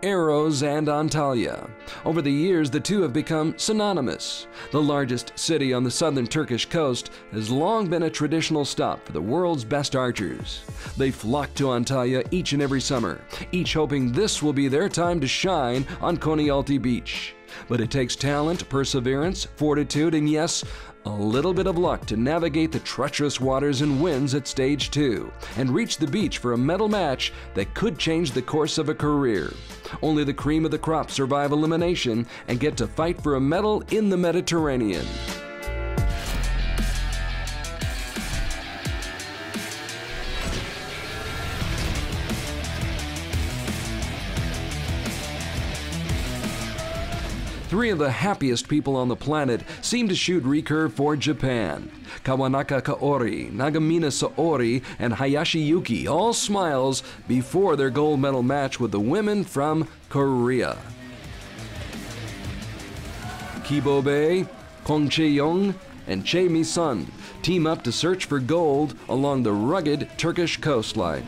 arrows and Antalya. Over the years, the two have become synonymous. The largest city on the southern Turkish coast has long been a traditional stop for the world's best archers. They flock to Antalya each and every summer, each hoping this will be their time to shine on Konyaaltı Beach. But it takes talent, perseverance, fortitude, and yes, a little bit of luck to navigate the treacherous waters and winds at stage 2 and reach the beach for a medal match that could change the course of a career. Only the cream of the crop survive elimination and get to fight for a medal in the Mediterranean. Three of the happiest people on the planet seem to shoot recurve for Japan. Kawanaka Kaori, Nagamine Saori, and Hayashi Yuki all smiles before their gold medal match with the women from Korea. Kibobe, Kong Chae-young, and Chae Mi-sun team up to search for gold along the rugged Turkish coastline.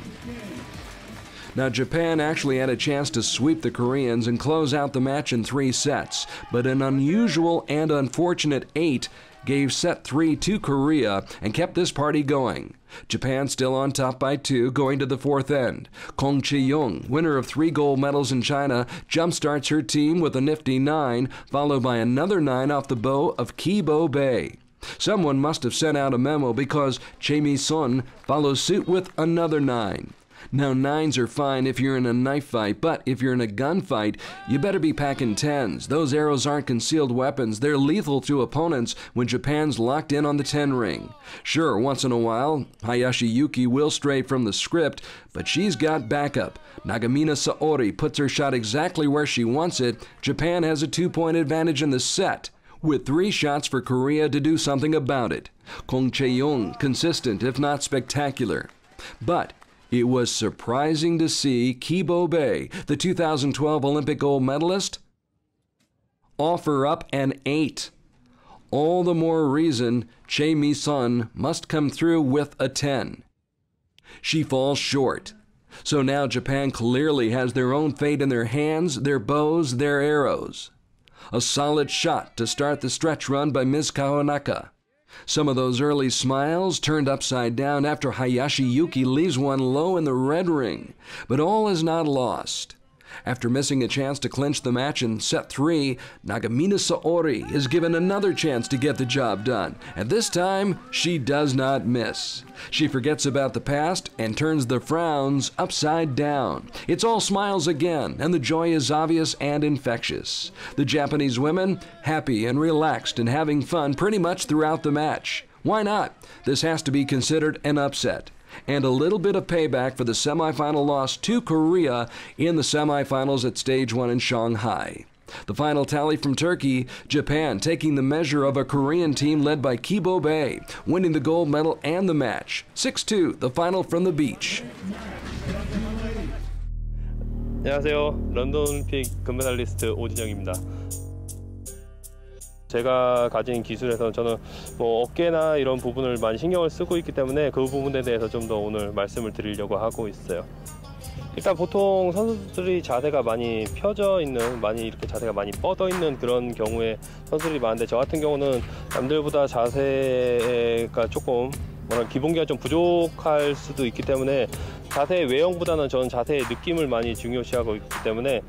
Now, Japan actually had a chance to sweep the Koreans and close out the match in 3 sets, but an unusual and unfortunate 8 gave set 3 to Korea and kept this party going. Japan still on top by 2 going to the 4th end. Kong Chae-young, winner of 3 gold medals in China, jumpstarts her team with a nifty 9, followed by another 9 off the bow of Kibobe. Someone must have sent out a memo because Chae Mi-sun follows suit with another 9. Now, 9s are fine if you're in a knife fight, but if you're in a gunfight, you better be packing 10s. Those arrows aren't concealed weapons. They're lethal to opponents when Japan's locked in on the 10 ring. Sure, once in a while, Hayashi Yuki will stray from the script, but she's got backup. Nagamine Saori puts her shot exactly where she wants it. Japan has a 2-point advantage in the set, with 3 shots for Korea to do something about it. Kong Chae-young, consistent if not spectacular. But it was surprising to see Kibobe, the 2012 Olympic gold medalist, offer up an 8. All the more reason Chae Mi-sun must come through with a 10. She falls short. So now Japan clearly has their own fate in their hands, their bows, their arrows. A solid shot to start the stretch run by Ms. Kawanaka. Some of those early smiles turned upside down after Hayashi Yuki leaves one low in the red ring. But all is not lost. After missing a chance to clinch the match in set 3, Nagamine Saori is given another chance to get the job done. And this time, she does not miss. She forgets about the past and turns the frowns upside down. It's all smiles again, and the joy is obvious and infectious. The Japanese women, happy and relaxed and having fun pretty much throughout the match. Why not? This has to be considered an upset. And a little bit of payback for the semifinal loss to Korea in the semifinals at stage 1 in Shanghai. The final tally from Turkey, Japan taking the measure of a Korean team led by Kibobe, winning the gold medal and the match. 6-2, the final from the beach. 안녕하세요. 런던 올림픽 금메달리스트 오진영입니다. 제가 가진 기술에서 저는 어깨나 이런 부분을 많이 신경을 쓰고 있기 때문에 그 부분에 대해서 좀 더 오늘 말씀을 드리려고 하고 있어요. 일단 보통 선수들이 자세가 많이 펴져 있는, 이렇게 자세가 많이 뻗어 있는 그런 경우에 선수들이 많은데, 저 같은 경우는 남들보다 자세가 조금 기본기가 좀 부족할 수도 있기 때문에 자세의 외형보다는 저는 자세의 느낌을 많이 중요시하고 있기 때문에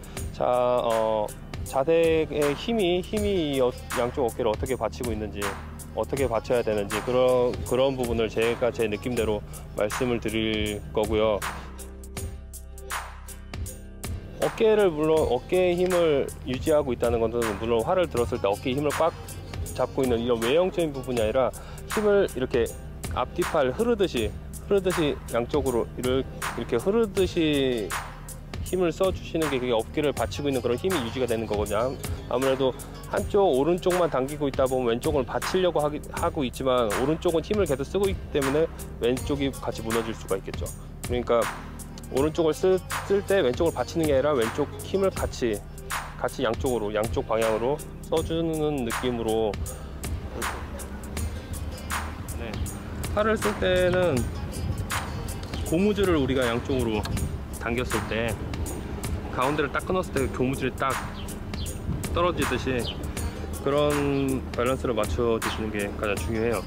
자세의 힘이 양쪽 어깨를 어떻게 받치고 있는지, 어떻게 받쳐야 되는지 그런 부분을 제가 제 느낌대로 말씀을 드릴 거고요. 물론 어깨의 힘을 유지하고 있다는 것은 물론 활을 들었을 때 어깨의 힘을 꽉 잡고 있는 이런 외형적인 부분이 아니라, 힘을 이렇게 앞뒤팔 흐르듯이 양쪽으로 이렇게 흐르듯이 힘을 써주시는 게, 그게 어깨를 받치고 있는 그런 힘이 유지가 되는 거거든요. 아무래도 한쪽 오른쪽만 당기고 있다 보면 왼쪽을 받치려고 하고 있지만, 오른쪽은 힘을 계속 쓰고 있기 때문에 왼쪽이 같이 무너질 수가 있겠죠. 그러니까 오른쪽을 쓸 때 왼쪽을 받치는 게 아니라 왼쪽 힘을 같이 양쪽 방향으로 써주는 느낌으로. 네. 팔을 쓸 때는 고무줄을 우리가 양쪽으로 당겼을 때 가운데를 딱 끊었을 때 고무줄이 딱 떨어지듯이 그런 밸런스를 맞춰주시는 게 가장 중요해요.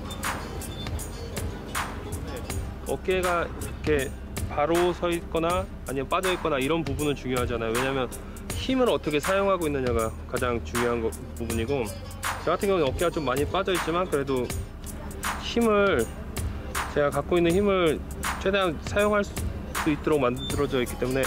어깨가 이렇게 바로 서 있거나 아니면 빠져 있거나 이런 부분은 중요하잖아요. 왜냐면 힘을 어떻게 사용하고 있느냐가 가장 중요한 부분이고, 저 같은 경우는 어깨가 좀 많이 빠져 있지만 그래도 힘을, 제가 갖고 있는 힘을 최대한 사용할 수 있도록 만들어져 있기 때문에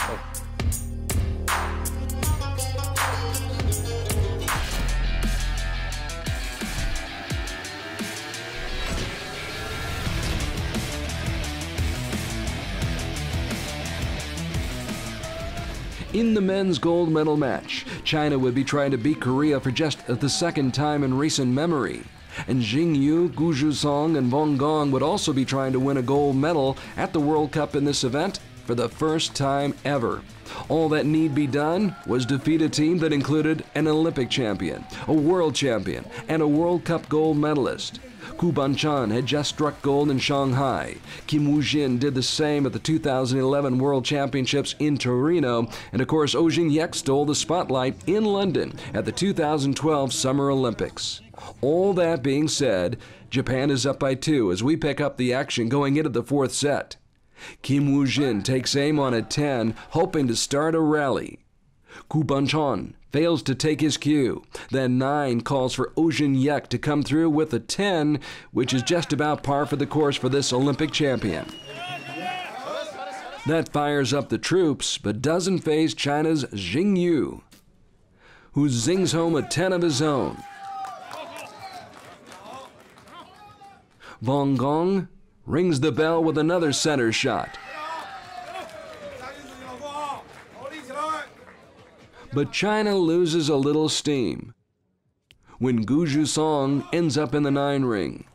In the men's gold medal match, China would be trying to beat Korea for just the second time in recent memory. And Jingyu, Gu Zhusong, and Wang Gong would also be trying to win a gold medal at the World Cup in this event for the first time ever. All that need be done was defeat a team that included an Olympic champion, a world champion, and a World Cup gold medalist. Ku Banchan had just struck gold in Shanghai. Kim Woo-jin did the same at the 2011 World Championships in Torino. And of course, Oh Jin-hyek stole the spotlight in London at the 2012 Summer Olympics. All that being said, Japan is up by 2 as we pick up the action going into the 4th set. Kim Woo-jin takes aim on a 10, hoping to start a rally. Ku Banchan fails to take his cue. Then 9 calls for Oh Jin-hyek to come through with a 10, which is just about par for the course for this Olympic champion. That fires up the troops, but doesn't phase China's Jingyu, who zings home a 10 of his own. Wang Gong rings the bell with another center shot. But China loses a little steam when Gu Zhusong ends up in the 9 ring.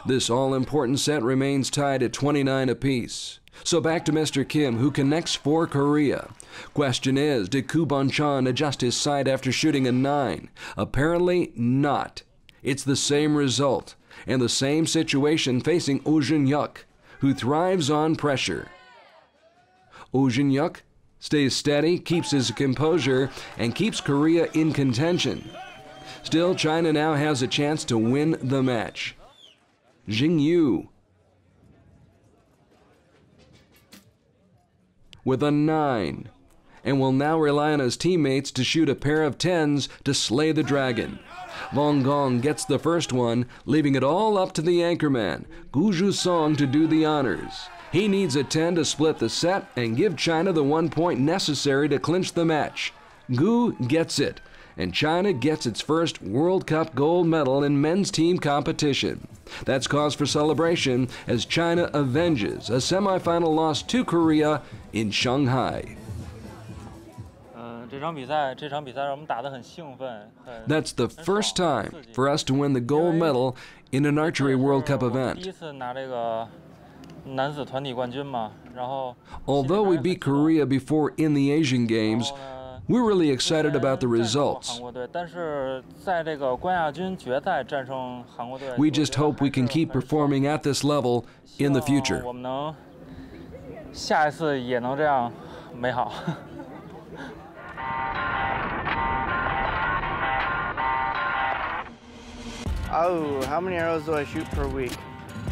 This all-important set remains tied at 29 apiece. So back to Mr. Kim, who connects for Korea. Question is, did Ku Banchan adjust his sight after shooting a 9? Apparently not. It's the same result, and the same situation facing Oh Jin-hyek, who thrives on pressure. Oh Jin-hyek stays steady, keeps his composure, and keeps Korea in contention. Still, China now has a chance to win the match. Jingyu with a 9, and will now rely on his teammates to shoot a pair of 10s to slay the dragon. Wang Gong gets the first one, leaving it all up to the anchorman, Gu Zhusong, to do the honors. He needs a 10 to split the set and give China the 1 point necessary to clinch the match. Gu gets it, and China gets its first World Cup gold medal in men's team competition. That's cause for celebration as China avenges a semifinal loss to Korea in Shanghai. That's the first time for us to win the gold medal in an Archery World Cup event. Although we beat Korea before in the Asian Games, we're really excited about the results. We just hope we can keep performing at this level in the future. Oh, how many arrows do I shoot per week?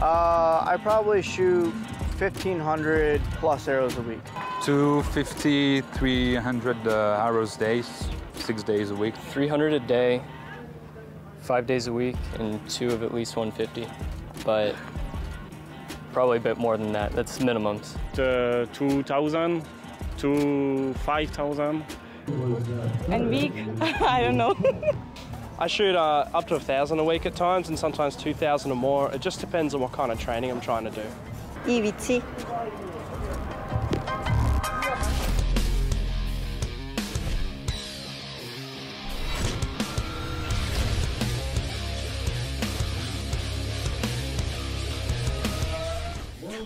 I probably shoot 1,500 plus arrows a week. 250, 300 arrows days, 6 days a week. 300 a day, 5 days a week, and 2 of at least 150. But probably a bit more than that. That's minimums. 2,000 to 5,000. And week, I don't know. I shoot up to 1,000 a week at times, and sometimes 2,000 or more. It just depends on what kind of training I'm trying to do. 이 위치.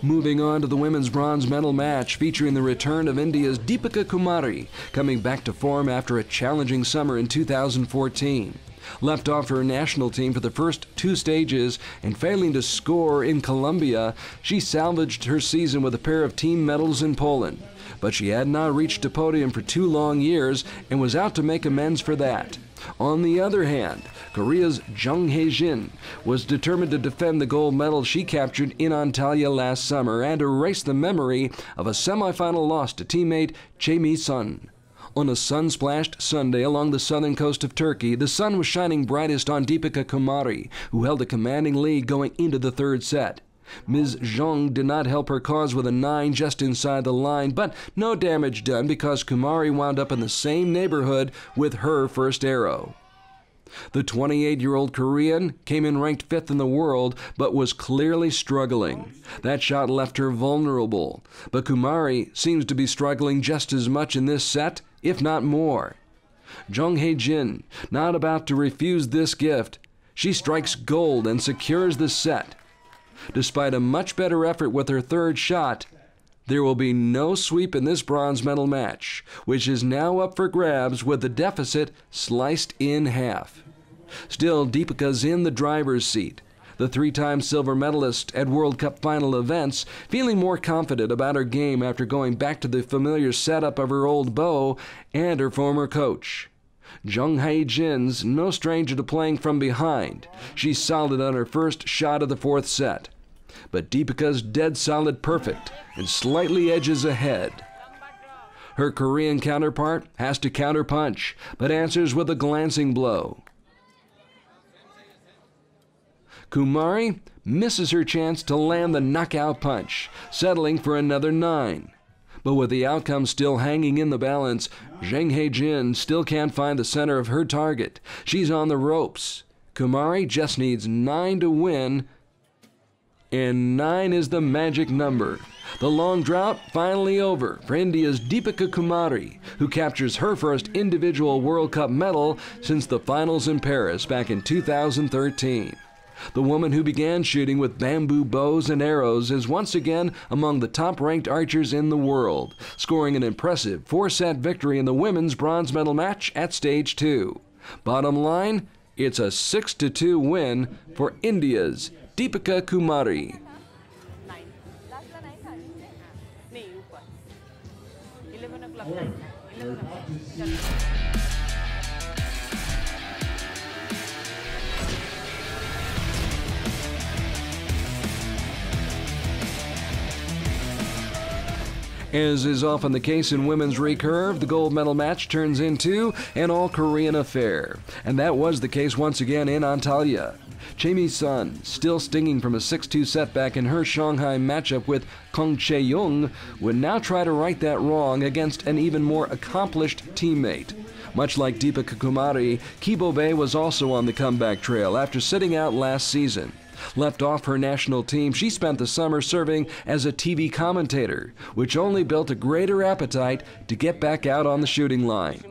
Moving on to the women's bronze medal match featuring the return of India's Deepika Kumari, coming back to form after a challenging summer in 2014. Left off her national team for the first 2 stages and failing to score in Colombia, she salvaged her season with a pair of team medals in Poland. but she had not reached a podium for 2 long years and was out to make amends for that. On the other hand, Korea's Jung Hae-jin was determined to defend the gold medal she captured in Antalya last summer and erase the memory of a semifinal loss to teammate Chae Sun. On a sun-splashed Sunday along the southern coast of Turkey, the sun was shining brightest on Deepika Kumari, who held a commanding lead going into the 3rd set. Ms. Zhang did not help her cause with a 9 just inside the line, but no damage done because Kumari wound up in the same neighborhood with her first arrow. The 28-year-old Korean came in ranked 5th in the world, but was clearly struggling. That shot left her vulnerable, but Kumari seems to be struggling just as much in this set, if not more. Jung Hae-jin, not about to refuse this gift, she strikes gold and secures the set. Despite a much better effort with her 3rd shot, there will be no sweep in this bronze medal match, which is now up for grabs with the deficit sliced in half. Still, Deepika's in the driver's seat, the 3-time silver medalist at World Cup final events, feeling more confident about her game after going back to the familiar setup of her old beau and her former coach. Jung Hae-jin's no stranger to playing from behind. She's solid on her first shot of the 4th set. But Deepika's dead solid perfect and slightly edges ahead. Her Korean counterpart has to counterpunch, but answers with a glancing blow. Kumari misses her chance to land the knockout punch, settling for another 9. But with the outcome still hanging in the balance, Jung Hae-jin still can't find the center of her target. She's on the ropes. Kumari just needs 9 to win, and 9 is the magic number. The long drought finally over for India's Deepika Kumari, who captures her first individual World Cup medal since the finals in Paris back in 2013. The woman who began shooting with bamboo bows and arrows is once again among the top-ranked archers in the world, scoring an impressive 4-set victory in the women's bronze medal match at Stage 2. Bottom line, it's a 6-2 win for India's Deepika Kumari. As is often the case in women's recurve, the gold medal match turns into an all-Korean affair. And that was the case once again in Antalya. Chae Sun, still stinging from a 6-2 setback in her Shanghai matchup with Kang Chae-young, would now try to right that wrong against an even more accomplished teammate. Much like Deepika Kumari, Ki Bo-bae was also on the comeback trail after sitting out last season. Left off her national team, she spent the summer serving as a TV commentator, which only built a greater appetite to get back out on the shooting line.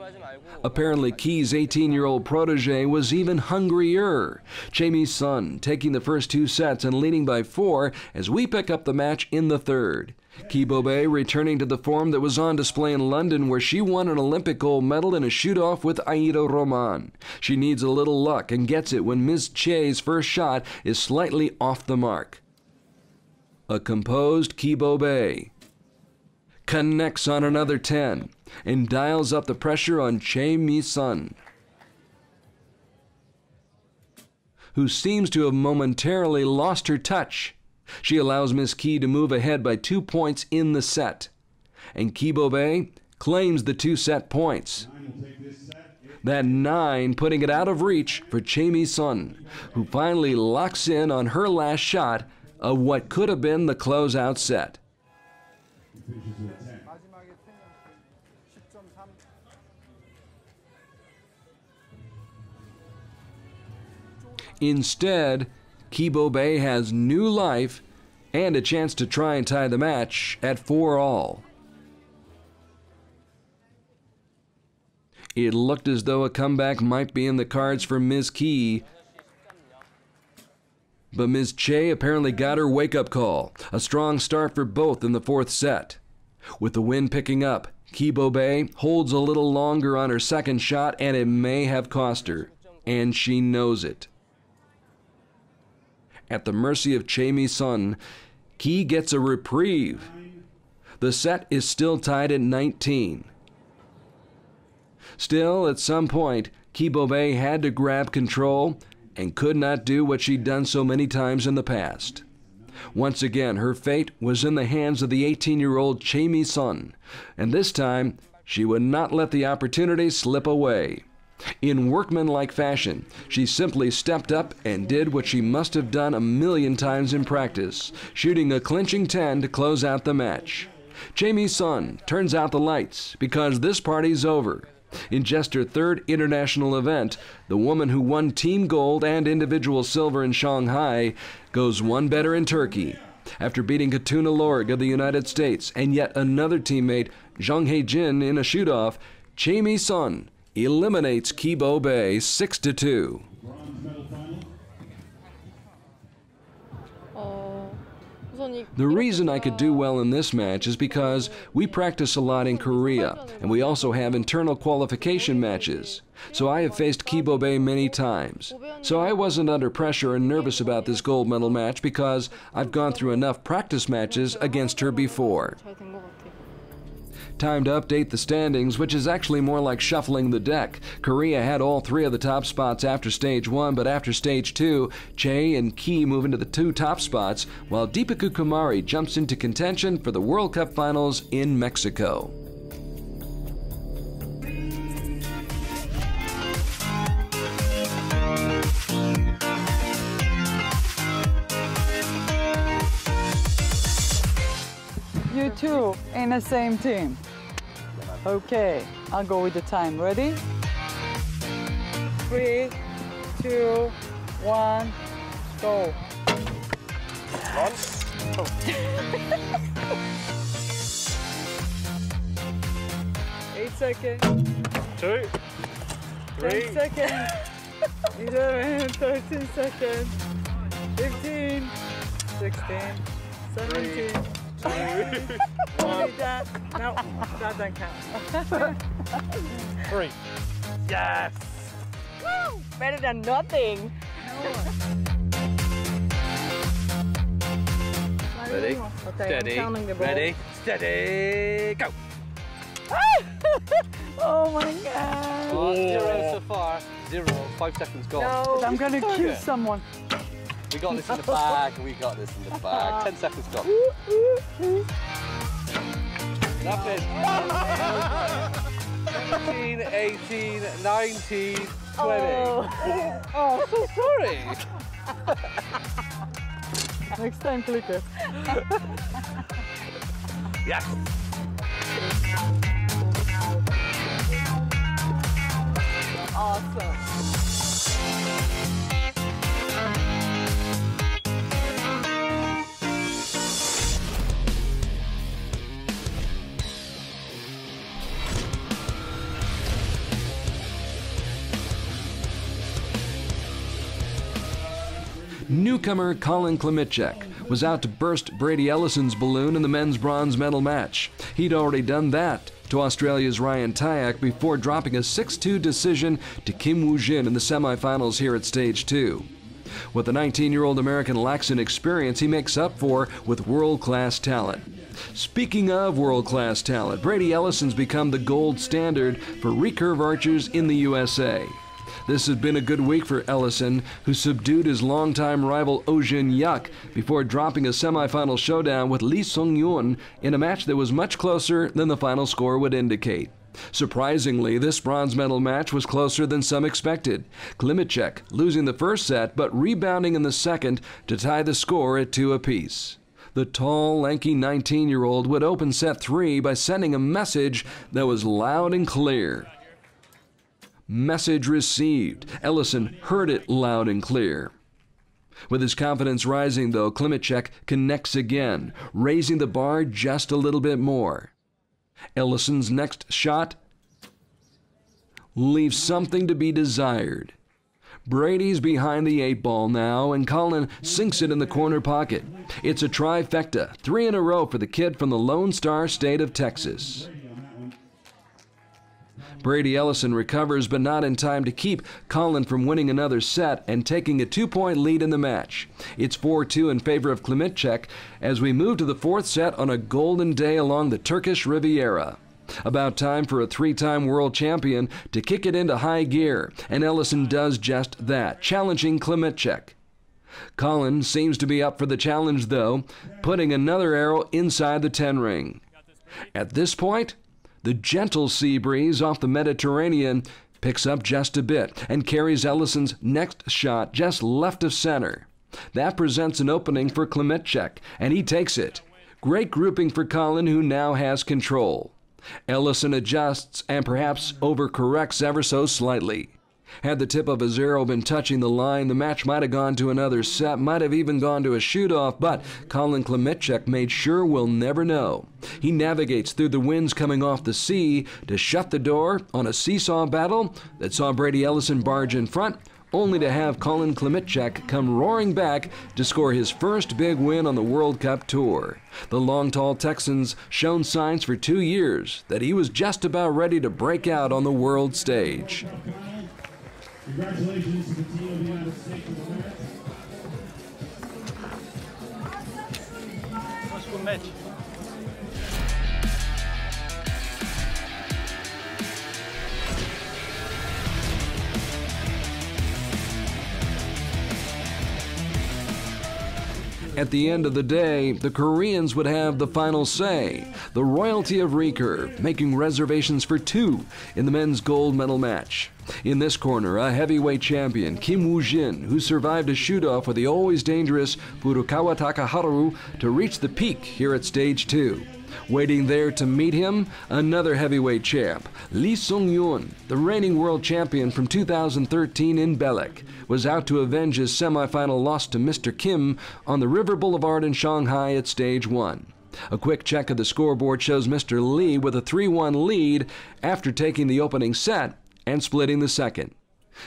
Apparently, Ki's 18-year-old protege was even hungrier. Chae Sun taking the first 2 sets and leading by 4 as we pick up the match in the 3rd. Ki Bo-bae returning to the form that was on display in London, where she won an Olympic gold medal in a shoot-off with Aida Roman. She needs a little luck and gets it when Ms. Che's first shot is slightly off the mark. A composed Ki Bo-bae connects on another 10 and dials up the pressure on Chae Sun, who seems to have momentarily lost her touch. She allows Miss Ki to move ahead by 2 points in the set, and Ki Bo-bae claims the 2 set points. That 9 putting it out of reach for Chae Sun, who finally locks in on her last shot of what could have been the closeout set. Instead, Ki Bo-bae has new life and a chance to try and tie the match at 4-all. It looked as though a comeback might be in the cards for Ms. Ki, but Ms. Che apparently got her wake-up call. A strong start for both in the 4th set. With the wind picking up, Ki Bo-bae holds a little longer on her second shot, and it may have cost her, and she knows it. At the mercy of Chae Sun, Ki gets a reprieve. The set is still tied at 19. Still, at some point, Kibobe had to grab control and could not do what she'd done so many times in the past. Once again, her fate was in the hands of the 18-year-old Chae Sun, and this time, she would not let the opportunity slip away. In workmanlike fashion, she simply stepped up and did what she must have done a million times in practice, shooting a clinching 10 to close out the match. Chae Sun turns out the lights because this party's over. In just her third international event, the woman who won team gold and individual silver in Shanghai goes one better in Turkey. After beating Katuna Lorg of the United States and yet another teammate, Zhang He-jin, in a shoot-off, Chae Sun eliminates Kibobe 6-2. The reason I could do well in this match is because we practice a lot in Korea, and we also have internal qualification matches. So I have faced Kibobe many times. So I wasn't under pressure and nervous about this gold medal match because I've gone through enough practice matches against her before. Time to update the standings, which is actually more like shuffling the deck. Korea had all three of the top spots after stage 1, but after stage 2, Chae and Ki move into the 2 top spots, while Deepiku Kumari jumps into contention for the World Cup finals in Mexico. You two in the same team. Okay, I'll go with the time. Ready? 3, 2, 1, go. 8 seconds. 2, 3. 10 seconds. 11, 13 seconds. 15, 16, 17. No, that doesn't count. 3. Yes! Woo! Better than nothing. Ready? Okay, Steady. I'm counting the ball. Ready? Steady. Go! Oh my god. Oh, 0 so far. 0. 5 seconds gone. No, I'm gonna kill someone. We got this in the bag. We got this in the bag. 10 seconds gone. That's it. 17, 18, 19, 20. Oh, so sorry. Next time, click it. Yes. Awesome. Newcomer Colin Klimitschek was out to burst Brady Ellison's balloon in the men's bronze medal match. He'd already done that to Australia's Ryan Tyack before dropping a 6-2 decision to Kim Woo-jin in the semifinals here at stage 2. What the 19-year-old American lacks in experience, he makes up for with world-class talent. Speaking of world-class talent, Brady Ellison's become the gold standard for recurve archers in the USA. This has been a good week for Ellison, who subdued his longtime rival Oh Jin-yuk before dropping a semifinal showdown with Lee Sung-yoon in a match that was much closer than the final score would indicate. Surprisingly, this bronze medal match was closer than some expected. Klimitschek losing the first set but rebounding in the second to tie the score at 2 apiece. The tall, lanky 19-year-old would open set 3 by sending a message that was loud and clear. Message received. Ellison heard it loud and clear. With his confidence rising, though, Klimitschek connects again, raising the bar just a little bit more. Ellison's next shot leaves something to be desired. Brady's behind the 8 ball now, and Colin sinks it in the corner pocket. It's a trifecta, 3 in a row for the kid from the Lone Star State of Texas. Brady Ellison recovers, but not in time to keep Colin from winning another set and taking a 2-point lead in the match. It's 4-2 in favor of Klimitschek as we move to the fourth set on a golden day along the Turkish Riviera. About time for a 3-time world champion to kick it into high gear, and Ellison does just that, challenging Klimitschek. Colin seems to be up for the challenge, though, putting another arrow inside the 10-ring. At this point, the gentle sea breeze off the Mediterranean picks up just a bit and carries Ellison's next shot just left of center. That presents an opening for Klimitschek, and he takes it. Great grouping for Colin, who now has control. Ellison adjusts and perhaps overcorrects ever so slightly. Had the tip of his arrow been touching the line, the match might have gone to another set, might have even gone to a shoot-off, but Colin Klimitschek made sure we'll never know. He navigates through the winds coming off the sea to shut the door on a seesaw battle that saw Brady Ellison barge in front, only to have Colin Klimitschek come roaring back to score his first big win on the World Cup tour. The long, tall Texan's shown signs for 2 years that he was just about ready to break out on the world stage. Congratulations to the team of the United States of America. Let's go match. At the end of the day, the Koreans would have the final say, the royalty of Recurve, making reservations for 2 in the men's gold medal match. In this corner, a heavyweight champion, Kim Woo-jin, who survived a shoot-off with the always dangerous Furukawa Takaharu to reach the peak here at stage 2. Waiting there to meet him, another heavyweight champ, Lee Sung-yoon, the reigning world champion from 2013 in Belek, was out to avenge his semifinal loss to Mr. Kim on the River Boulevard in Shanghai at stage 1. A quick check of the scoreboard shows Mr. Lee with a 3-1 lead after taking the opening set and splitting the second.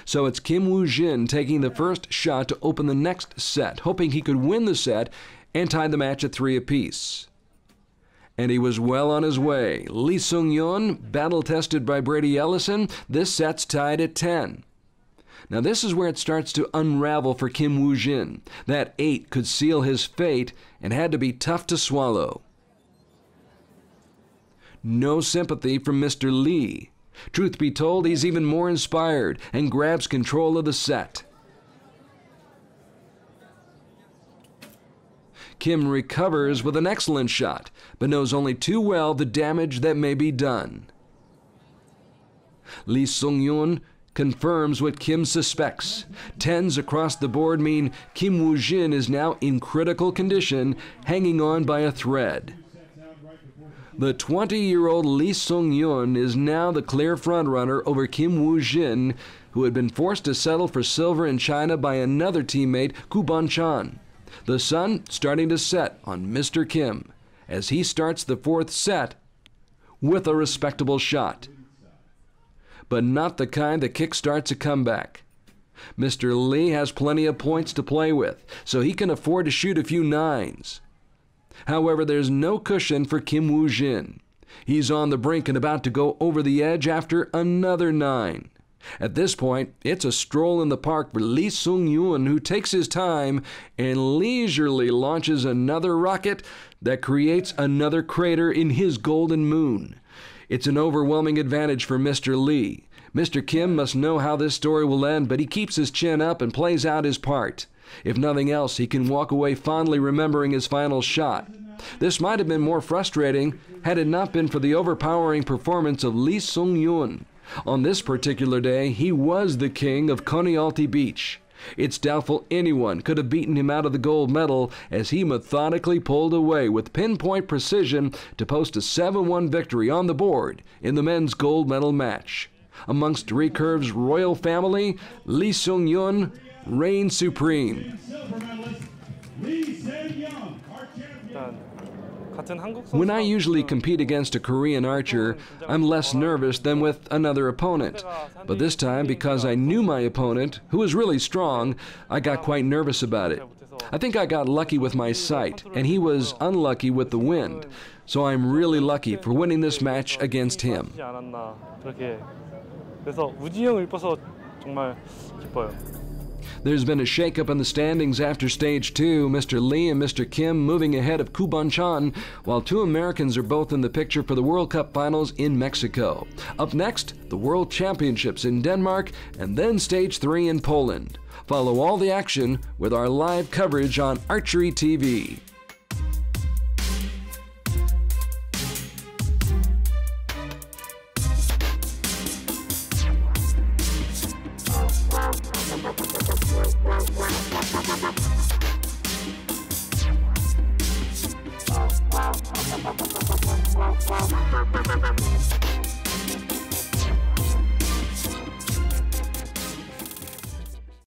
So it's Kim Woo-jin taking the first shot to open the next set, hoping he could win the set and tie the match at 3 apiece. And he was well on his way. Lee Sung-yoon, battle-tested by Brady Ellison, this set's tied at 10. Now this is where it starts to unravel for Kim Woo-jin. That 8 could seal his fate and had to be tough to swallow. No sympathy from Mr. Lee. Truth be told, he's even more inspired and grabs control of the set. Kim recovers with an excellent shot, but knows only too well the damage that may be done. Lee Sung-yoon confirms what Kim suspects. 10s across the board mean Kim Woo-jin is now in critical condition, hanging on by a thread. The 20-year-old Lee Sung-yoon is now the clear frontrunner over Kim Woo-jin, who had been forced to settle for silver in China by another teammate, Koo Bon-chan. The sun starting to set on Mr. Kim as he starts the fourth set with a respectable shot. But not the kind that kickstarts a comeback. Mr. Lee has plenty of points to play with, so he can afford to shoot a few 9s. However, there's no cushion for Kim Woo-jin. He's on the brink and about to go over the edge after another 9. At this point, it's a stroll in the park for Lee Sung-yoon, who takes his time and leisurely launches another rocket that creates another crater in his golden moon. It's an overwhelming advantage for Mr. Lee. Mr. Kim must know how this story will end, but he keeps his chin up and plays out his part. If nothing else, he can walk away fondly remembering his final shot. This might have been more frustrating had it not been for the overpowering performance of Lee Sung-yoon. On this particular day, he was the king of Konyaaltı Beach. It's doubtful anyone could have beaten him out of the gold medal as he methodically pulled away with pinpoint precision to post a 7-1 victory on the board in the men's gold medal match. Amongst Recurve's royal family, Lee Sung-yoon reigns supreme. When I usually compete against a Korean archer, I'm less nervous than with another opponent. But this time, because I knew my opponent, who was really strong, I got quite nervous about it. I think I got lucky with my sight, and he was unlucky with the wind. So I'm really lucky for winning this match against him. 그래서 우진이 형을 이뻐서 정말 기뻐요. There's been a shakeup in the standings after stage 2, Mr. Lee and Mr. Kim moving ahead of Kuban Chan, while 2 Americans are both in the picture for the World Cup finals in Mexico. Up next, the World Championships in Denmark, and then stage 3 in Poland. Follow all the action with our live coverage on Archery TV. Wow.